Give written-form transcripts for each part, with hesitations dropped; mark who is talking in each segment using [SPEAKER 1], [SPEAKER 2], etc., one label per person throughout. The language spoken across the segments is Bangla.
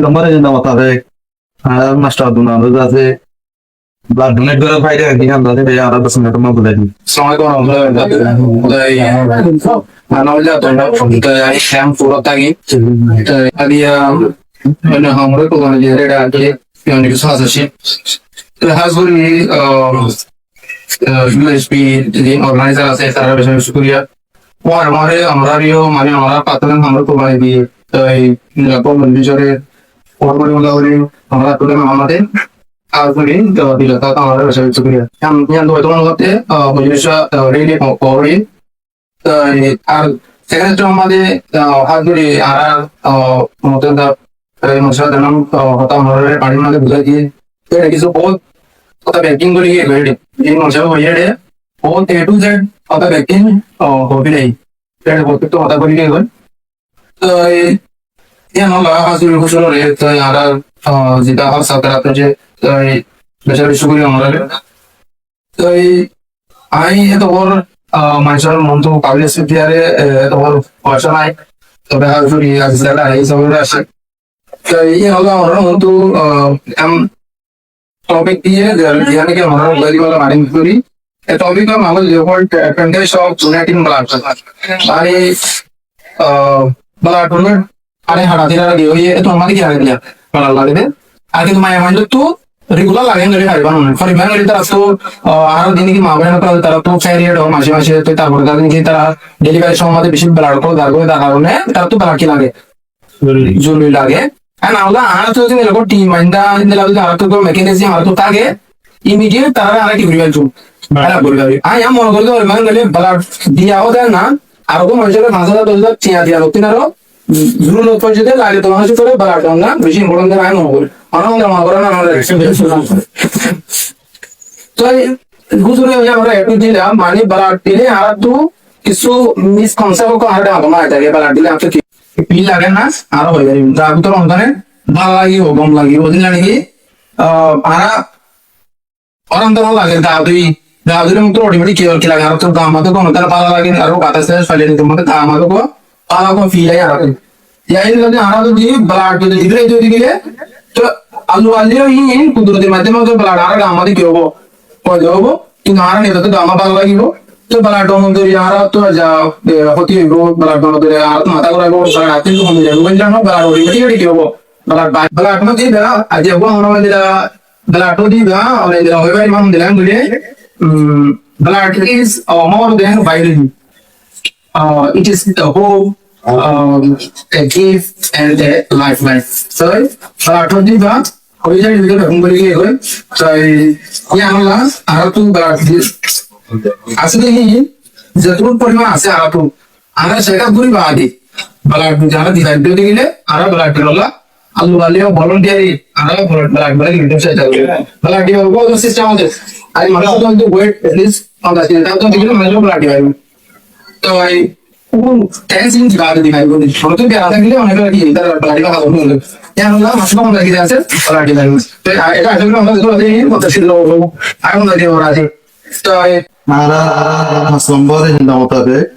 [SPEAKER 1] nomor aja nama tarik master duna আছে ব্লাড ডোনেট করার ফাইদা কি আমরা তাদের আরো 10 মিনিট মতো বলি
[SPEAKER 2] Manolja tolong yang pura tadi dia mana hamre ko gana jere da ke yang ni sa sa shi has buri USP the organizer ase sara besar शुक्रिया और हमारे अमरारियो माने हमारा पात्रन हमरे को बने दिए तो लगो मंदिरे और बड़े वाले हमारा तो हमारे आज बड़ी तो दिलता था हमारे besar शुक्रिया हम यहाँ दो होते मुझे रेडी कोरी আর সেকেন্ড আমাদের হাজুরি আর মতন দা মশাদানাম হতা হরে পানি মানে বুঝাই দিয়ে এটা কিছু বহুত কথা ব্যাকিং করে গিয়ে গেড়ে এই মশা হয়ে রে বহুত এ টু জেড কথা ব্যাকিং হবে নাই এটা বহুত তো কথা বলি গেল তো এই আমরা হাজুরি ঘোষণা রে তো আর যেটা আর সাকরাতে যে বেচারি শুকরিয়া আমরা তো আই এত বড় মানুষের মন তো কাবিল সিদ্ধিয়ারে তোমার পয়সা নাই তবে হাজুরি আজকালা এই সব আসে তো এই হলো আমার মন তো টপিক দিয়ে যেখানে কি আমরা বলি বলা মারিং করি এই টপিক আমাদের লিওপোল্ড অ্যাপেন্ডিক্স অফ জোনেটিং ব্লাড আর এই ব্লাড ডোনেট আরে হাড়া দিরা দিয়ে ওই তো আমাদের কি আগে দিলা ব্লাড লাগবে আর কিন্তু মায়া মানলো তো রেগুলার লাগে না হারিবা না ফরিমান হলে তারা তো আর দিন কি মা বোনের কাছে তারা তো ফেরিয়েড ও মাসে মাসে তো তারপর তাদের কি তারা ডেলিভারি সময় বেশি ব্লাড করে দাঁড় করে দেখার কারণে তারা তো ব্লাড কি লাগে জরুরি লাগে আর আমরা আর তো দিন এরকম টিম মাইন্ডা দিন লাগে আর তো মেকানিজম আর তো তাকে ইমিডিয়েট তারা আর কি করিবেন চুপ আলা বলবে আই আম মনে করতে মানে গেলে ব্লাড দিয়াও দেন না আর কোন মানুষের মাঝে দলদা চিয়া দিয়া লোকটিন আরো জরুরি পর্যন্ত লাগে তো মানুষ করে ব্লাড না বেশি ইম্পর্টেন্ট দেন আই মনে করি আমরা একটু দিলাম মানে ব্লাড দিলে আর তো কিছু মিসকনসেপ্ট আর আমার থাকে ব্লাড দিলে আপনার পিল লাগে না আরো হয়ে যাবে তার ভিতরে অন্তরে ভালো লাগিব গম লাগিব বুঝলেন নাকি অন্তর লাগে দাউদির মতো অটোমেটিক কি লাগে আর তো আমাদের কোনো তার ভালো লাগে আরো বাতাসে ফেলে দিতে মধ্যে তা আমাদের ভালো ফিল হয় আর যদি আর যদি ব্লাড যদি দিলে তো আলু আলিও ইন কুদরতের মাধ্যমে তো ব্লাড আর আমাদের কি হবো কয় হবো কিন্তু আর নিতে তো আমার ভালো লাগিব তো ব্লাড ধরে আর তো যা হতি হইব ব্লাড ধরে আর মাথা ঘুরাইব ব্লাড হাতে তো কমে যাবে বুঝলেন না ব্লাড অটোমেটিক কি হবো ব্লাড মধ্যে দিবা আজ হবো আমরা দিলা ব্লাড দিবা আমরা দিলা হইবা ইমাম দিলাম বলে blood is more than vital it is the whole a gift and a lifeline. So, blood দিবা হয়ে যায় ভিতরে ঢুকুন বলে গিয়ে হয় তো আমরা আর তো ব্লাড আসলে কি যতটুকু পরিমাণ আছে আর তো আমরা সেটা করি বাদে ব্লাড যারা ডিভাইড করে গেলে আর ব্লাড দিলা আলু আলিও ভলান্টিয়ারি আর ব্লাড দিতে সেটা ব্লাড দিবা বহুত সিস্টেম আছে আর মানুষ তো ওয়েট লিস্ট আমরা সেটা তো দিলে মানুষ ব্লাড দিবা তো এই টেন্স ইন ব্লাড দিবা বলি ছোট থেকে আধা গেলে অনেক কি তার ব্লাড দিবা হবে আমরা মাসে কম লাগে আছে ব্লাড দিবা তো এটা আসলে আমরা তো এই কথা ছিল আর আমরা দিয়ে ওরা আছে তো
[SPEAKER 1] Mara Maslambo is in the Otabe.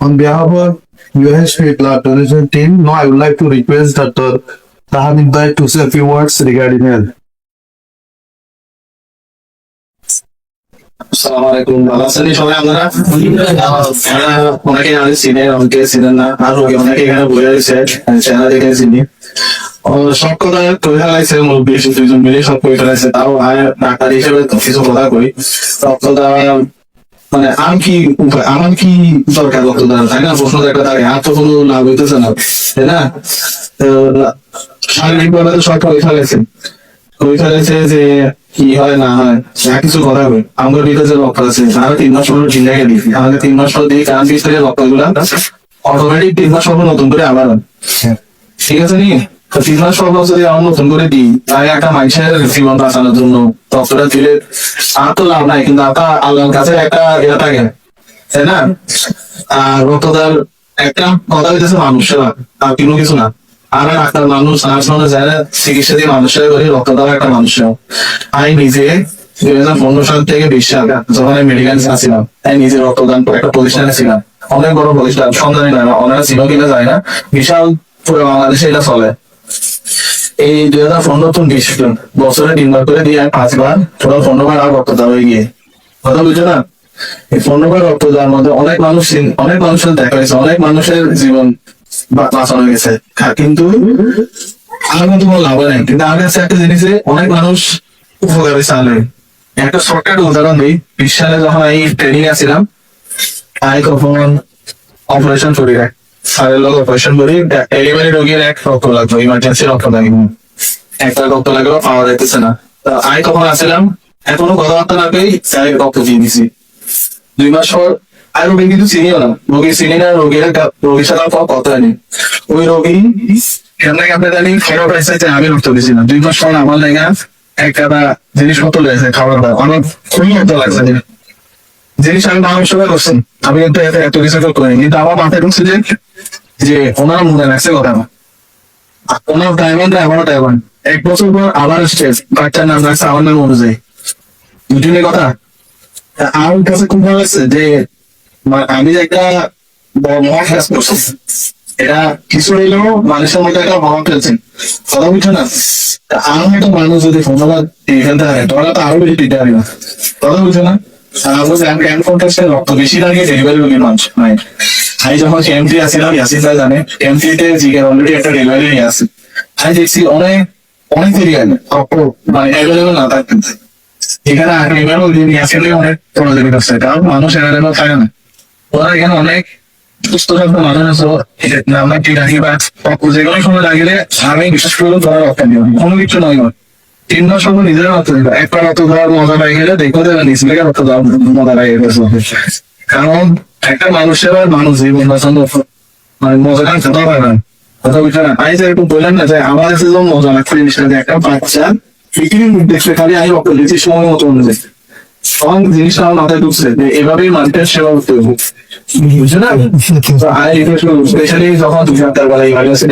[SPEAKER 1] On behalf of USP Blood Donation Team, no, I would like to request Dr. Tahan Iqbal to say a few words regarding health.
[SPEAKER 3] Assalamualaikum. Alasannya soalnya আমরা অনেকে আমাদের সিনে অনেকে সিনেন না আর অনেকে এখানে বলে রয়েছে চ্যানেল দেখে চিনি সব কথা কই ফেলাইছে মুরব্বী দুইজন মিলে সব কই ফেলাইছে তাও ডাক্তার হিসেবে কিছু কথা কই রক্তদান মানে আমার কি দরকার রক্তদান তাই না প্রশ্ন একটা থাকে আর তো কোনো লাভ হইতেছে না তাই না শারীরিক ভাবে তো সব কই ফেলাইছে যে কি হয় না হয় কিছু কথা কই আমার ভিতরে যে রক্ত আছে আর 3 মাস পর জিন্দাকে দিচ্ছি আমাকে 3 মাস পর দিয়ে কারণ ভিতরে রক্তগুলা অটোমেটিক 3 মাস পর নতুন করে আবার ঠিক আছে নি 3 মাস পর যদি আমরা নতুন করে দিই তাই একটা মানুষের জীবন বাঁচানোর জন্য রক্তটা দিলে আর তো লাভ নাই কিন্তু আপনার আল্লাহর কাছে একটা ইয়ে থাকে তাই না আর রক্তদার একটা কথা হইতেছে মানুষের আর কোনো কিছু না আর ডাক্তার মানুষ নার্স মানুষ যারা চিকিৎসা দিয়ে মানুষের করে রক্ত দেওয়া একটা মানুষের আমি নিজে 2015 সাল থেকে 20 সাল যখন আমি মেডিকেল ছিলাম আমি নিজে রক্তদান একটা প্রতিষ্ঠানে ছিলাম অনেক বড় প্রতিষ্ঠান, সন্ধানী না, ওনারা ছিল কিনা যায় না, বিশাল পুরো বাংলাদেশে এটা চলে। এই 2015-20 বছরে 3 বার করে দিয়ে 5 বার, টোটাল 15 বার আর রক্তদান হয়ে গিয়ে, কথা বুঝছো না? এই 15 বার রক্তদান মধ্যে অনেক মানুষের দেখা হয়েছে, অনেক মানুষের জীবন বাঁচানো গেছে, কিন্তু আর কিন্তু কোনো লাভ নেই। কিন্তু আমার কাছে একটা জিনিসে অনেক মানুষ উপকার হয়েছে। একটা শর্টকাট উদাহরণ দিই, 20 সালে যখন আমি ট্রেনিং এ ছিলাম, আমি তখন অপারেশন করি, স্যারের লোক অপারেশন করি, ডেলিভারি রোগীর এক রক্ত লাগলো, ইমার্জেন্সি রক্ত লাগবে, একটা রক্ত লাগলো, পাওয়া যাইতেছে না। তা আমি তখন আসছিলাম, এখনো কথাবার্তা না পেয়ে স্যারের রক্ত দিয়ে দিছি। 2 মাস পর আর রোগী কিন্তু চিনিও না, রোগী চিনি না, রোগীর সাথে আমার কথা নেই। ওই রোগী কেমন আপনার জানি ফেরত আসছে যে আমি রক্ত দিছি না। 2 মাস পর আমার লেগে একটা জিনিসপত্র লেগেছে, খাবার দাবার, আমার খুবই মতো লাগছে জিনিস। আমি মানুষ করছি, আমি কিন্তু এত কিছু করিনি, কিন্তু আমার মাথায় ঢুকছে যে ওনার মনে রাখছে কথা না, ওনার ডায়মন্ড আমারও ডায়মন্ড। 1 বছর পর আবার স্টেজ, বাচ্চার নাম রাখছে আমার নাম অনুযায়ী, দুজনের কথা। আমার কাছে খুব ভালো লাগছে যে আমি যে একটা মহা কাজ করছি, এটা কিছু হইলেও মানুষের মধ্যে একটা প্রভাব ফেলছে, কথা বুঝছো না? আরো একটা মানুষ যদি ফোনটা ফেলতে পারে, তোমরা তো আরো বেশি দিতে পারি না, কথা বুঝছো না? রক্ত বেশি লাগে ডেলিভারি রোগীর মানুষ নাই। আমি যখন এমটি আসছিলাম, ইয়াসিন ভাই জানে, এমটিতে জিগের অলরেডি একটা ডেলিভারি নিয়ে আসে, আমি দেখছি অনেক দেরি লাগে রক্ত মানে অ্যাভেলেবল না থাকতে। এখানে অনেক প্রয়োজনীয় আছে, কারণ মানুষ অ্যাভেলেবল থাকে না। ওরা এখানে অনেক সুস্থ থাকতো মানুষ আছে, আমরা কি রাখি বা যে কোনো সময় লাগিলে আমি বিশেষ করে ধরার রক্ত নিও, কোনো কিছু নয়। 3 মাস সময় নিজের রক্ত দিবা, একবার রক্ত দেওয়ার মজা পাই গেলে দেখো দেবে নিজ থেকে রক্ত দেওয়ার মজা পাই গেছে। কারণ একটা মানুষের আর মানুষ জীবন বাঁচানো মানে মজাটা খেতে পারে না, কথা বুঝছে না? আমি যে একটু বললাম না যে আমার কাছে যেমন মজা লাগছে জিনিসটা, যে একটা বাচ্চা পৃথিবীর দেখছে খালি আমি রক্ত দিচ্ছি সময় মতো অনুযায়ী, তখন জিনিসটা আমার মাথায় ঢুকছে যে এভাবেই মানুষের সেবা করতে হবে, বুঝছো না? স্পেশালি যখন 2 সপ্তাহ বেলা ইমার্জেন্সি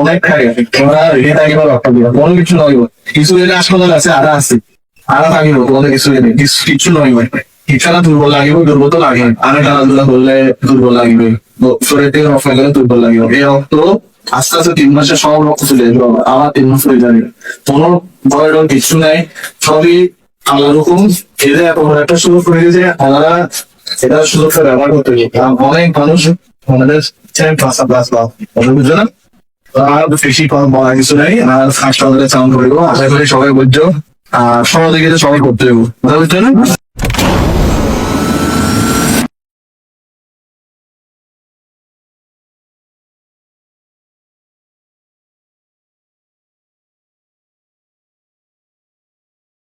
[SPEAKER 3] অনেক থাকে, তোমরা রেডি থাকিব রক্ত দিবা, কোনো কিছু নয়, কিছু এলে হাসপাতাল আছে আরা আছে, আরা থাকিব, কোনো কিছু এলে কিছু নয়, ইচ্ছাটা দুর্বল লাগিব, দুর্বল তো লাগে, আরে খেলাধুলা করলে দুর্বল লাগবে, শরীর থেকে রক্ত গেলে দুর্বল লাগবে। এই রক্ত আস্তে আস্তে 3 মাসে সব রক্ত চলে যাবে, আবার 3 মাস হয়ে যাবে, কোনো ভয় ডর কিছু নাই, সবই আল্লাহ রকম। এদের একটা সুযোগ করে দিয়েছে, আমরা এটা সুযোগটা ব্যবহার করতে হবে। অনেক মানুষ আমাদের বুঝছো না? আর বেশি বলা কিছু নেই, আর ফার্স্ট চাউন করবো, আশা করি সবাই বুঝছো, আর সহযোগিতা সবাই করতে হবে, বুঝছো না?